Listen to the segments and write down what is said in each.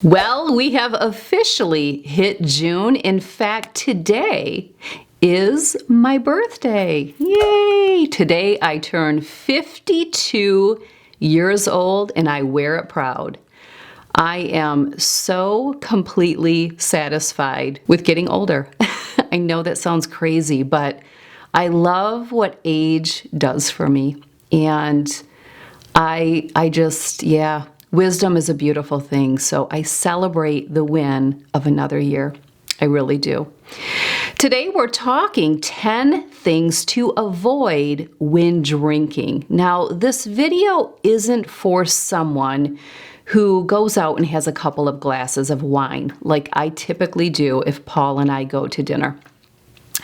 Well, we have officially hit June. In fact, today is my birthday. Yay! Today I turn 52 years old and I wear it proud. I am so completely satisfied with getting older. I know that sounds crazy, but I love what age does for me. And yeah, wisdom is a beautiful thing. So I celebrate the win of another year. I really do. Today we're talking 10 things to avoid when drinking. Now, this video isn't for someone who goes out and has a couple of glasses of wine, like I typically do if Paul and I go to dinner.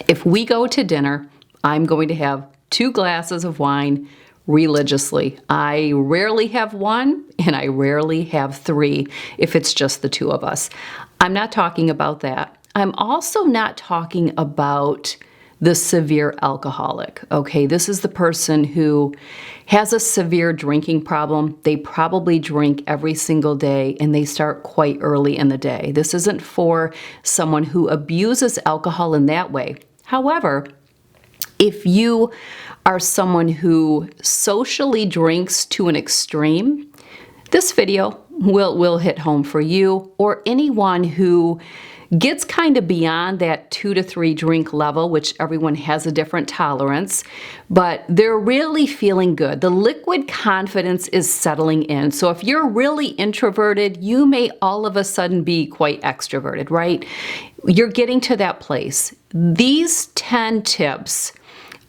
If we go to dinner, I'm going to have 2 glasses of wine religiously. I rarely have 1 and I rarely have 3 if it's just the 2 of us. I'm not talking about that. I'm also not talking about the severe alcoholic, okay? This is the person who has a severe drinking problem. They probably drink every single day and they start quite early in the day. This isn't for someone who abuses alcohol in that way. However, if you are someone who socially drinks to an extreme, this video will hit home for you, or anyone who gets kind of beyond that 2 to 3 drink level, which everyone has a different tolerance, but they're really feeling good. The liquid confidence is settling in. So if you're really introverted, you may all of a sudden be quite extroverted, right? You're getting to that place. These 10 tips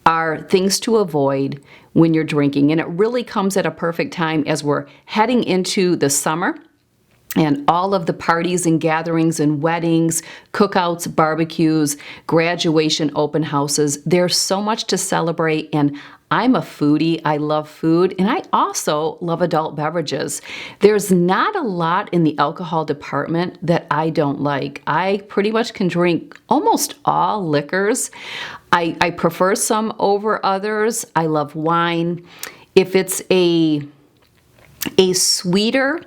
are things to avoid when you're drinking. And it really comes at a perfect time as we're heading into the summer and all of the parties and gatherings and weddings, cookouts, barbecues, graduation, open houses. There's so much to celebrate, and I'm a foodie. I love food, and I also love adult beverages. There's not a lot in the alcohol department that I don't like. I pretty much can drink almost all liquors. I prefer some over others. I love wine. If it's a sweeter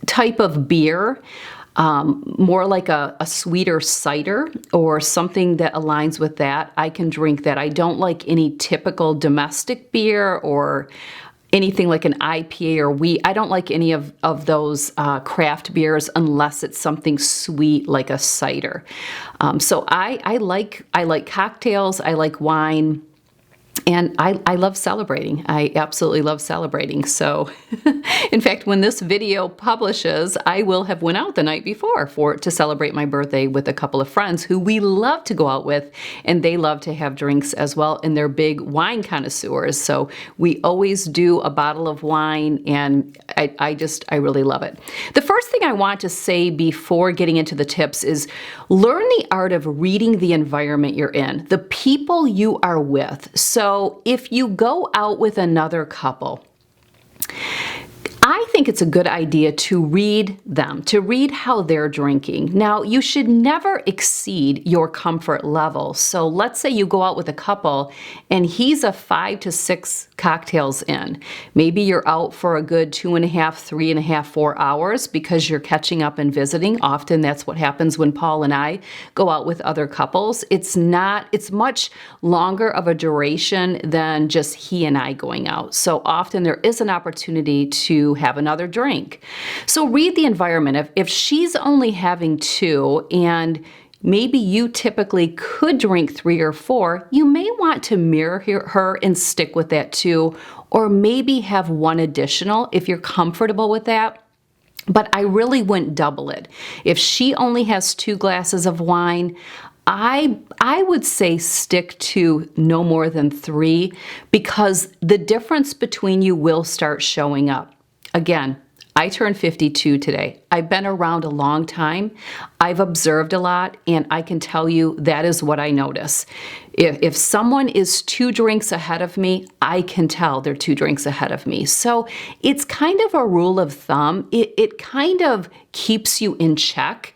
type of beer, more like a sweeter cider or something that aligns with that, I can drink that. I don't like any typical domestic beer or anything like an IPA or wheat. I don't like any of those craft beers unless it's something sweet like a cider. So I like cocktails. I like wine. And I love celebrating. I absolutely love celebrating. So, in fact, when this video publishes, I will have went out the night before to celebrate my birthday with a couple of friends who we love to go out with, and they love to have drinks as well, and they're big wine connoisseurs. So we always do a bottle of wine, and I really love it. The first thing I want to say before getting into the tips is learn the art of reading the environment you're in, the people you are with. So if you go out with another couple, I think it's a good idea to read them, to read how they're drinking. Now, you should never exceed your comfort level. So let's say you go out with a couple and he's a 5 to 6 cocktails in. Maybe you're out for a good 2.5, 3.5, 4 hours because you're catching up and visiting. Often that's what happens when Paul and I go out with other couples. It's much longer of a duration than just he and I going out. So often there is an opportunity to have another drink. So read the environment. If she's only having 2 and maybe you typically could drink 3 or 4, you may want to mirror her and stick with that 2, or maybe have 1 additional if you're comfortable with that. But I really wouldn't double it. If she only has 2 glasses of wine, I would say stick to no more than 3, because the difference between you will start showing up. Again, I turned 52 today. I've been around a long time. I've observed a lot, and I can tell you that is what I notice. If someone is 2 drinks ahead of me, I can tell they're 2 drinks ahead of me. So it's kind of a rule of thumb. It kind of keeps you in check.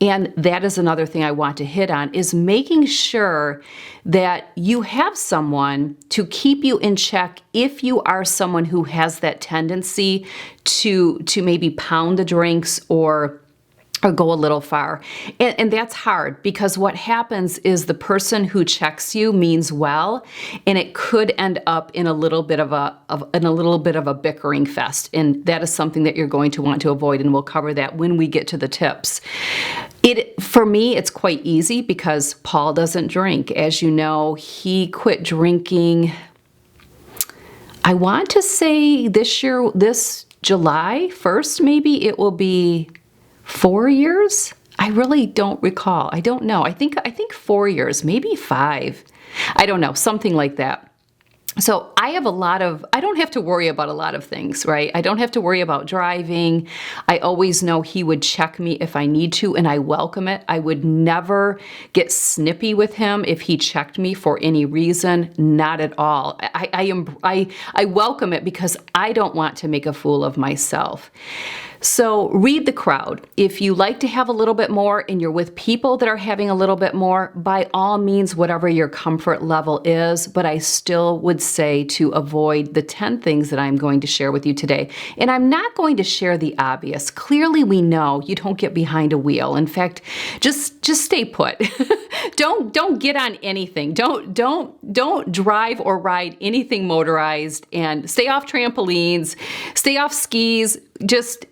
And that is another thing I want to hit on, is making sure that you have someone to keep you in check if you are someone who has that tendency to maybe pound the drinks or or go a little far. And that's hard, because what happens is the person who checks you means well, and it could end up in a little bit of a bickering fest. And that is something that you're going to want to avoid, and we'll cover that when we get to the tips. For me, it's quite easy because Paul doesn't drink. As you know, he quit drinking, I want to say this year, this July 1st, maybe it will be 4 years? I really don't recall. I don't know. I think 4 years, maybe 5. I don't know, something like that. So I don't have to worry about a lot of things, right? I don't have to worry about driving. I always know he would check me if I need to, and I welcome it. I would never get snippy with him if he checked me for any reason, not at all. I welcome it because I don't want to make a fool of myself. So read the crowd. If you like to have a little bit more and you're with people that are having a little bit more, by all means, whatever your comfort level is, but I still would say to avoid the 10 things that I'm going to share with you today. And I'm not going to share the obvious. Clearly we know you don't get behind a wheel. In fact, just stay put. Don't get on anything. Don't drive or ride anything motorized, and stay off trampolines, stay off skis.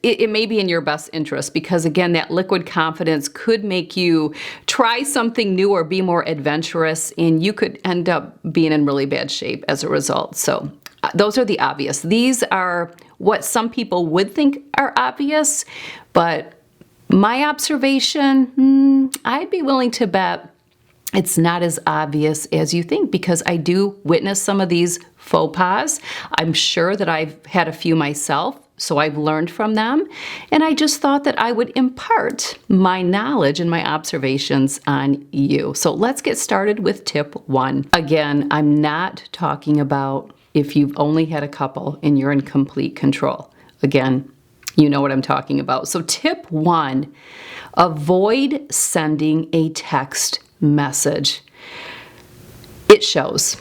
It may be in your best interest, because again, that liquid confidence could make you try something new or be more adventurous, and you could end up being in really bad shape as a result. So those are the obvious. These are what some people would think are obvious, but my observation, I'd be willing to bet it's not as obvious as you think, because I do witness some of these faux pas. I'm sure that I've had a few myself, so I've learned from them. And I just thought that I would impart my knowledge and my observations on you. So let's get started with tip 1. Again, I'm not talking about if you've only had a couple and you're in complete control. Again, you know what I'm talking about. So tip 1, avoid sending a text message. It shows.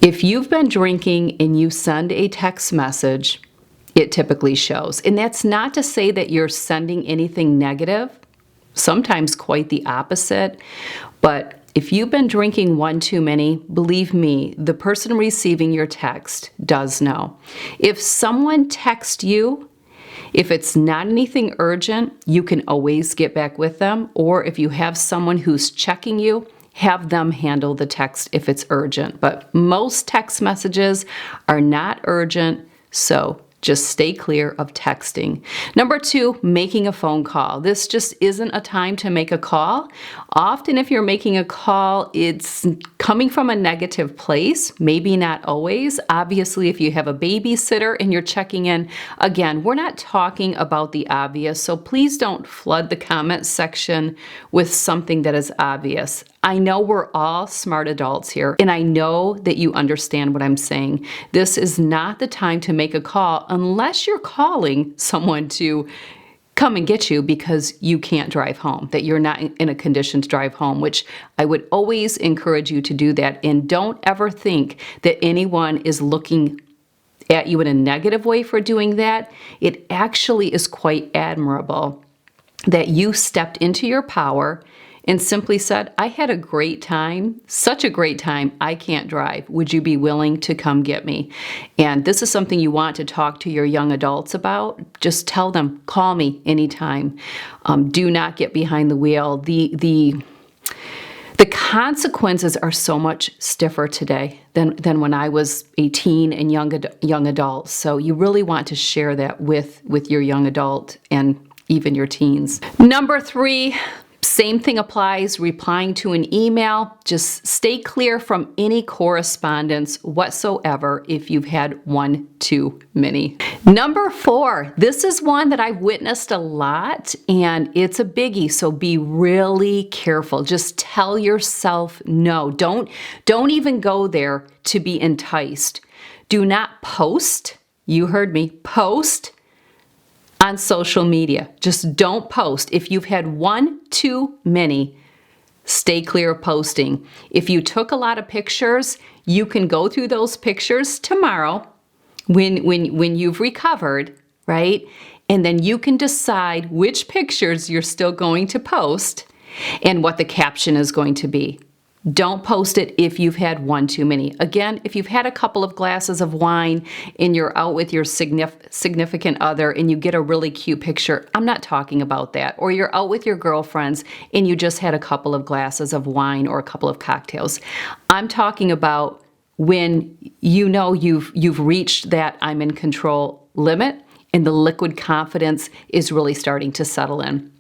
If you've been drinking and you send a text message, it typically shows. And that's not to say that you're sending anything negative, sometimes quite the opposite. But if you've been drinking one too many, believe me, the person receiving your text does know. If someone texts you, if it's not anything urgent, you can always get back with them. Or if you have someone who's checking you, have them handle the text if it's urgent. But most text messages are not urgent, so just stay clear of texting. Number 2, making a phone call. This just isn't a time to make a call. Often if you're making a call, it's coming from a negative place, maybe not always. Obviously, if you have a babysitter and you're checking in, again, we're not talking about the obvious, so please don't flood the comment section with something that is obvious. I know we're all smart adults here, and I know that you understand what I'm saying. This is not the time to make a call unless you're calling someone to come and get you because you can't drive home, that you're not in a condition to drive home, which I would always encourage you to do that. And don't ever think that anyone is looking at you in a negative way for doing that. It actually is quite admirable that you stepped into your power and simply said, I had a great time, such a great time, I can't drive. Would you be willing to come get me? And this is something you want to talk to your young adults about. Just tell them, call me anytime. Do not get behind the wheel. The consequences are so much stiffer today than when I was 18 and young adult. So you really want to share that with your young adult and even your teens. Number 3, same thing applies, replying to an email. Just stay clear from any correspondence whatsoever if you've had one too many. Number 4, this is one that I've witnessed a lot, and it's a biggie, so be really careful. Just tell yourself no. Don't even go there to be enticed. Do not post, you heard me, post on social media. Just don't post. If you've had one too many, stay clear of posting. If you took a lot of pictures, you can go through those pictures tomorrow when you've recovered, right? and then you can decide which pictures you're still going to post and what the caption is going to be. Don't post it if you've had one too many. Again, if you've had a couple of glasses of wine and you're out with your significant other and you get a really cute picture, I'm not talking about that. Or you're out with your girlfriends and you just had a couple of glasses of wine or a couple of cocktails. I'm talking about when you know you've reached that I'm in control limit and the liquid confidence is really starting to settle in.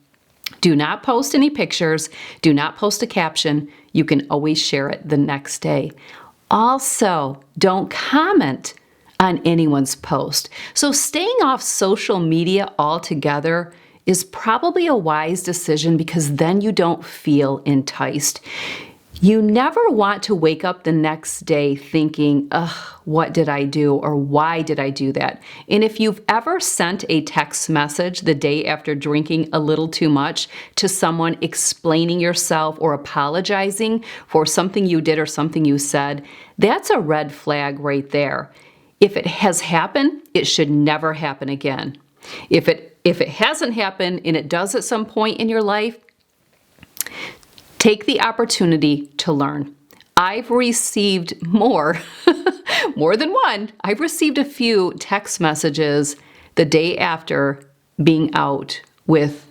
Do not post any pictures. Do not post a caption. You can always share it the next day. Also, don't comment on anyone's post. So staying off social media altogether is probably a wise decision because then you don't feel enticed. You never want to wake up the next day thinking, ugh, what did I do or why did I do that? And if you've ever sent a text message the day after drinking a little too much to someone explaining yourself or apologizing for something you did or something you said, that's a red flag right there. If it has happened, it should never happen again. If it hasn't happened and it does at some point in your life, take the opportunity to learn. I've received more than one. I've received a few text messages the day after being out with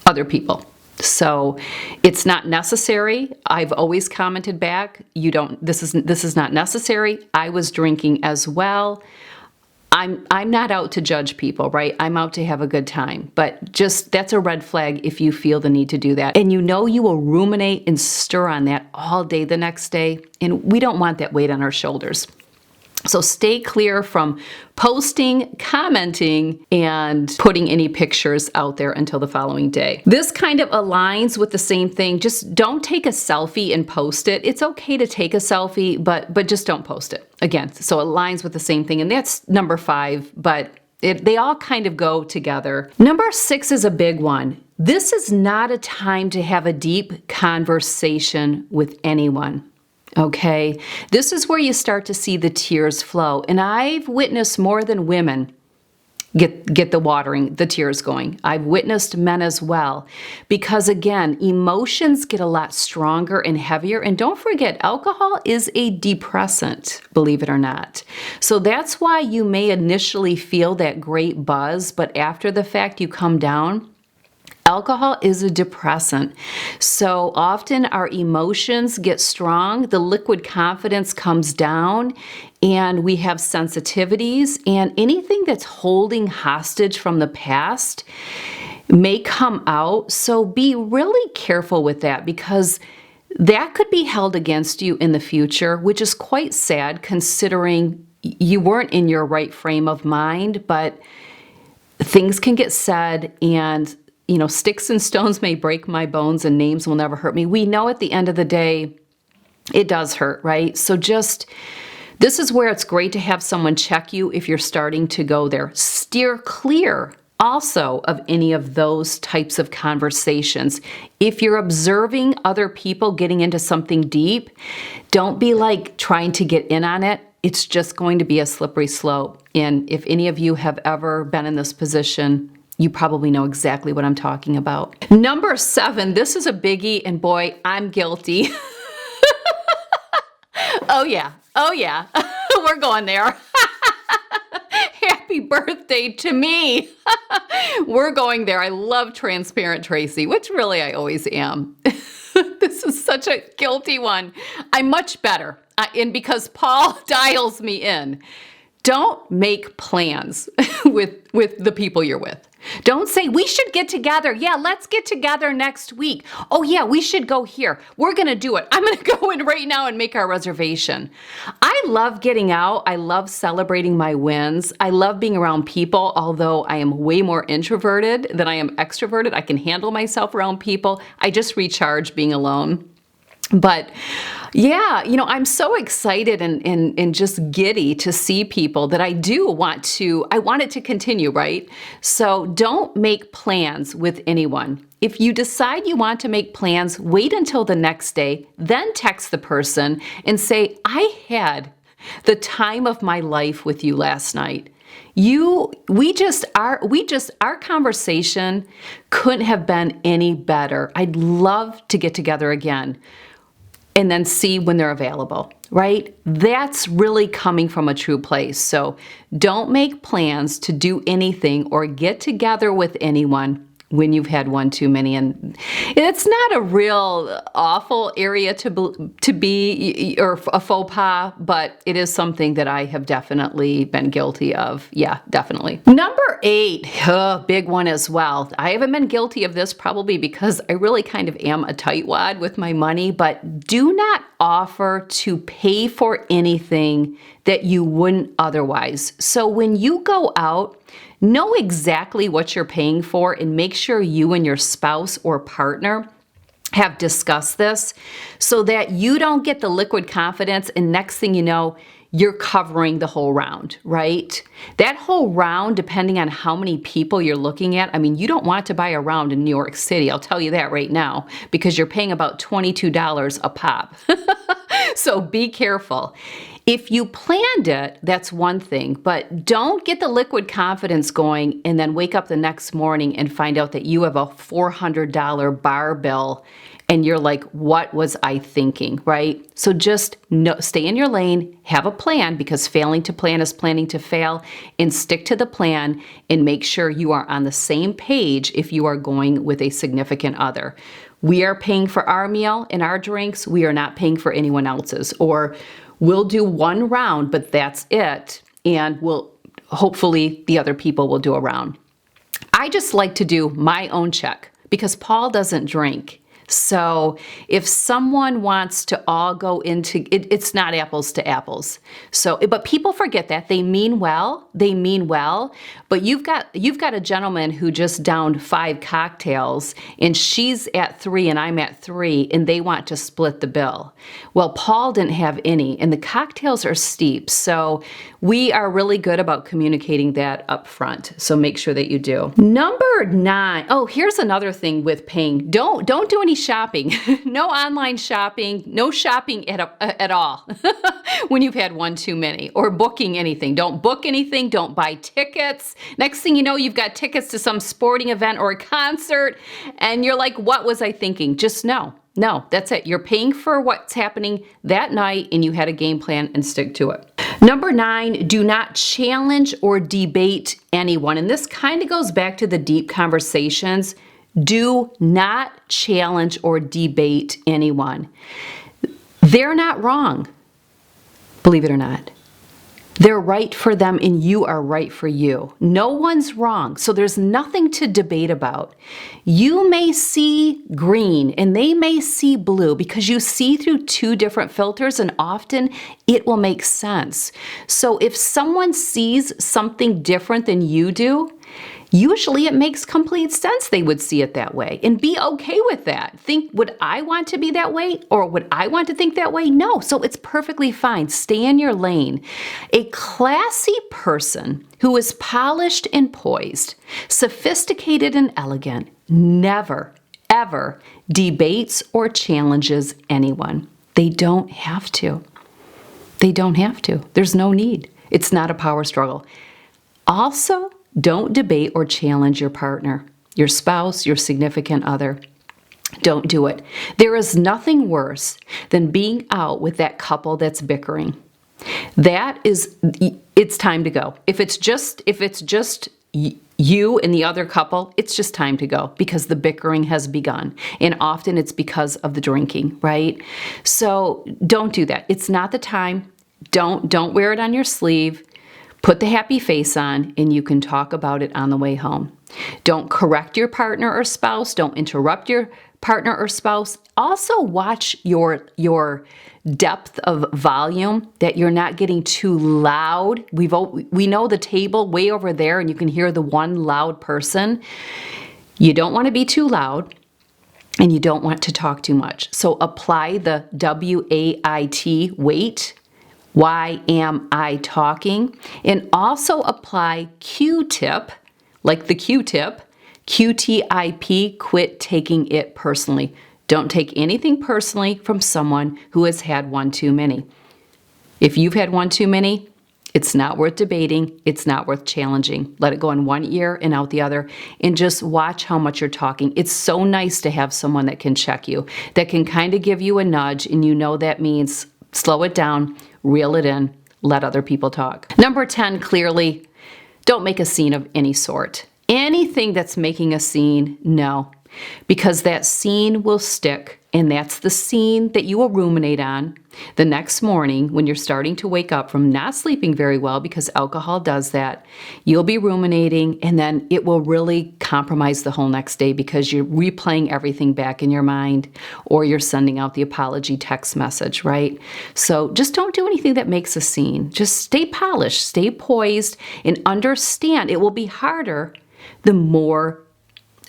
other people. So it's not necessary. I've always commented back, this is not necessary. I was drinking as well. I'm not out to judge people, right? I'm out to have a good time. But just that's a red flag if you feel the need to do that. And you know you will ruminate and stir on that all day the next day. And we don't want that weight on our shoulders. So stay clear from posting, commenting, and putting any pictures out there until the following day. This kind of aligns with the same thing. Just don't take a selfie and post it. It's okay to take a selfie, but just don't post it. Again, so it aligns with the same thing. And that's number 5, but they all kind of go together. Number 6 is a big one. This is not a time to have a deep conversation with anyone. Okay, this is where you start to see the tears flow. And I've witnessed more than women get the tears going. I've witnessed men as well. Because again, emotions get a lot stronger and heavier. And don't forget, alcohol is a depressant, believe it or not. So that's why you may initially feel that great buzz, but after the fact you come down. Alcohol is a depressant. So often our emotions get strong, the liquid confidence comes down, and we have sensitivities, and anything that's holding hostage from the past may come out. So be really careful with that because that could be held against you in the future, which is quite sad considering you weren't in your right frame of mind, but things can get said and sticks and stones may break my bones and names will never hurt me. We know at the end of the day, it does hurt, right? So this is where it's great to have someone check you if you're starting to go there. Steer clear also of any of those types of conversations. If you're observing other people getting into something deep, don't be like trying to get in on it. It's just going to be a slippery slope. And if any of you have ever been in this position, you probably know exactly what I'm talking about. Number 7, this is a biggie, and boy, I'm guilty. Oh yeah, we're going there. Happy birthday to me. We're going there. I love transparent Tracy, which really I always am. This is such a guilty one. I'm much better, and because Paul dials me in. Don't make plans with the people you're with. Don't say, we should get together. Yeah, let's get together next week. Oh yeah, we should go here. We're going to do it. I'm going to go in right now and make our reservation. I love getting out. I love celebrating my wins. I love being around people, although I am way more introverted than I am extroverted. I can handle myself around people. I just recharge being alone. But yeah, I'm so excited and just giddy to see people that I want it to continue, right? So don't make plans with anyone. If you decide you want to make plans, wait until the next day, then text the person and say, I had the time of my life with you last night. Our conversation couldn't have been any better. I'd love to get together again and then see when they're available, right? That's really coming from a true place. So don't make plans to do anything or get together with anyone when you've had one too many. And it's not a real awful area to be or a faux pas, but it is something that I have definitely been guilty of. Yeah, definitely. Number 8, big one as well. I haven't been guilty of this probably because I really kind of am a tightwad with my money, but do not offer to pay for anything that you wouldn't otherwise. So when you go out, know exactly what you're paying for and make sure you and your spouse or partner have discussed this so that you don't get the liquid confidence and next thing you know, you're covering the whole round, right? That whole round, depending on how many people you're looking at, I mean, you don't want to buy a round in New York City, I'll tell you that right now, because you're paying about $22 a pop. So be careful. If you planned it, that's one thing, but don't get the liquid confidence going and then wake up the next morning and find out that you have a $400 bar bill and you're like, what was I thinking, right? So just stay in your lane, have a plan because failing to plan is planning to fail, and stick to the plan and make sure you are on the same page if you are going with a significant other. We are paying for our meal and our drinks. We are not paying for anyone else's. Or we'll do one round, but that's it. And hopefully the other people will do a round. I just like to do my own check because Paul doesn't drink. So if someone wants to all go into it, it's not apples to apples. So, but people forget that they mean well, but you've got a gentleman who just downed 5 cocktails and she's at 3 and I'm at 3 and they want to split the bill. Well, Paul didn't have any and the cocktails are steep. So we are really good about communicating that up front. So make sure that you do. Number 9. Oh, here's another thing with paying. Don't do any shopping. No online shopping, no shopping at all when you've had one too many, or booking anything. Don't book anything, don't buy tickets. Next thing you know, you've got tickets to some sporting event or a concert and you're like, what was I thinking? Just no, that's it. You're paying for what's happening that night and you had a game plan and stick to it. Number 9, do not challenge or debate anyone. And this kind of goes back to the deep conversations. Do not challenge or debate anyone. They're not wrong, believe it or not. They're right for them and you are right for you. No one's wrong, so there's nothing to debate about. You may see green and they may see blue because you see through 2 different filters and often it will make sense. So if someone sees something different than you do, usually it makes complete sense they would see it that way and be okay with that. Think, would I want to be that way or would I want to think that way? No, so it's perfectly fine. Stay in your lane. A classy person who is polished and poised, sophisticated and elegant, never, ever debates or challenges anyone. They don't have to. They don't have to. There's no need. It's not a power struggle. Also, don't debate or challenge your partner, your spouse, your significant other. Don't do it. There is nothing worse than being out with that couple that's bickering. It's time to go. If it's just you and the other couple, it's just time to go because the bickering has begun. And often it's because of the drinking, right? So don't do that. It's not the time. Don't wear it on your sleeve. Put the happy face on and you can talk about it on the way home. Don't correct your partner or spouse. Don't interrupt your partner or spouse. Also watch your depth of volume, that you're not getting too loud. We know the table way over there and you can hear the one loud person. You don't want to be too loud and you don't want to talk too much. So apply the WAIT, wait. Why am I talking? And also apply Q-tip, like the Q-tip, QTIP, quit taking it personally. Don't take anything personally from someone who has had one too many. If you've had one too many, It's not worth debating. It's not worth challenging. Let it go in one ear and out the other, and just watch how much you're talking. It's so nice to have someone that can check you, that can kind of give you a nudge, and you know that means slow it down, reel it in, let other people talk. Number 10, clearly, don't make a scene of any sort. Anything that's making a scene, no. Because that scene will stick, and that's the scene that you will ruminate on the next morning when you're starting to wake up from not sleeping very well, because alcohol does that. You'll be ruminating, and then it will really compromise the whole next day because you're replaying everything back in your mind, or you're sending out the apology text message, right? So just don't do anything that makes a scene. Just stay polished, stay poised, and understand it will be harder the more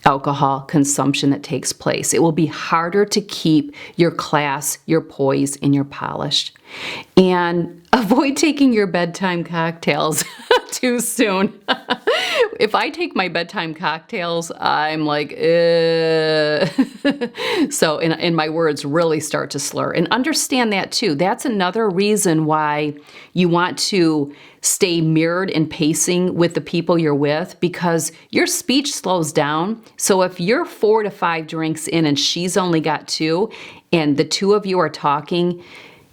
alcohol consumption that takes place. It will be harder to keep your class, your poise, and your polish. And avoid taking your bedtime cocktails too soon. If I take my bedtime cocktails, I'm like, So, and my words really start to slur. And understand that too. That's another reason why you want to stay mirrored and pacing with the people you're with, because your speech slows down. So if you're 4 to 5 drinks in and she's only got 2, and the two of you are talking,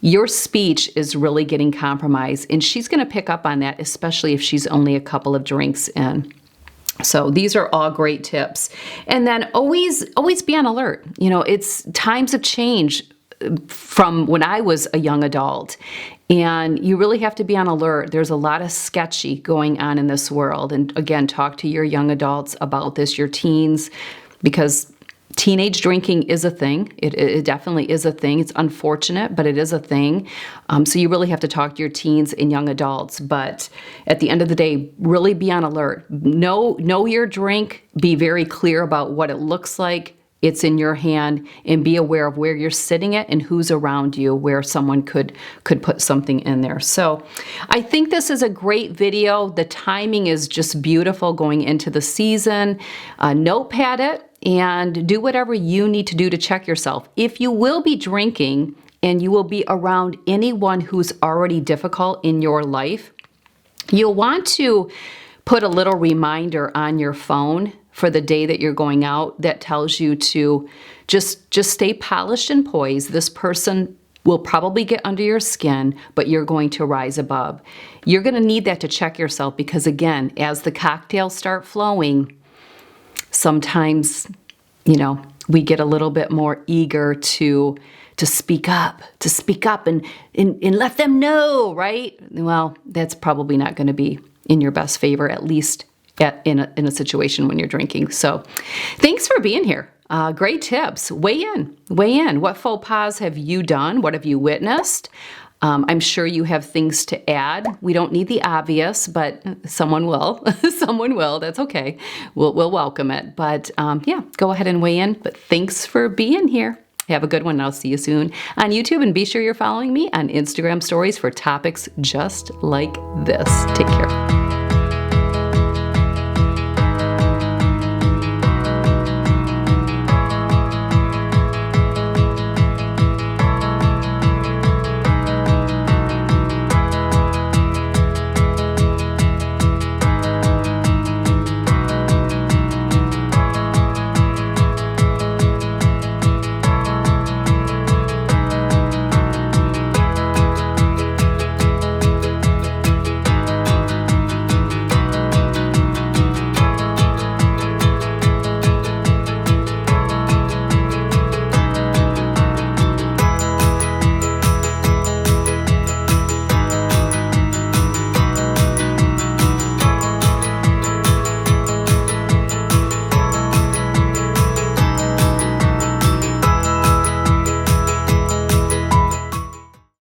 your speech is really getting compromised, and she's going to pick up on that, especially if she's only a couple of drinks in. So these are all great tips. And then always be on alert. You know, times have changed from when I was a young adult, and you really have to be on alert. There's a lot of sketchy going on in this world. And again, talk to your young adults about this, your teens, because teenage drinking is a thing. It definitely is a thing. It's unfortunate, but it is a thing. So you really have to talk to your teens and young adults. But at the end of the day, really be on alert. Know your drink. Be very clear about what it looks like. It's in your hand, and be aware of where you're sitting it and who's around you, where someone could put something in there. So I think this is a great video. The timing is just beautiful going into the season. Notepad it and do whatever you need to do to check yourself. If you will be drinking and you will be around anyone who's already difficult in your life, you'll want to put a little reminder on your phone for the day that you're going out that tells you to just stay polished and poised. This person will probably get under your skin, but you're going to rise above. You're going to need that to check yourself, because again, as the cocktails start flowing, sometimes, you know, we get a little bit more eager to speak up and let them know, right? Well, that's probably not going to be in your best favor, at least in a situation when you're drinking. So thanks for being here. Great tips. Weigh in. What faux pas have you done? What have you witnessed? I'm sure you have things to add. We don't need the obvious, but someone will. Someone will. That's okay. We'll welcome it. But yeah, go ahead and weigh in. But thanks for being here. Have a good one, and I'll see you soon on YouTube. And be sure you're following me on Instagram stories for topics just like this. Take care.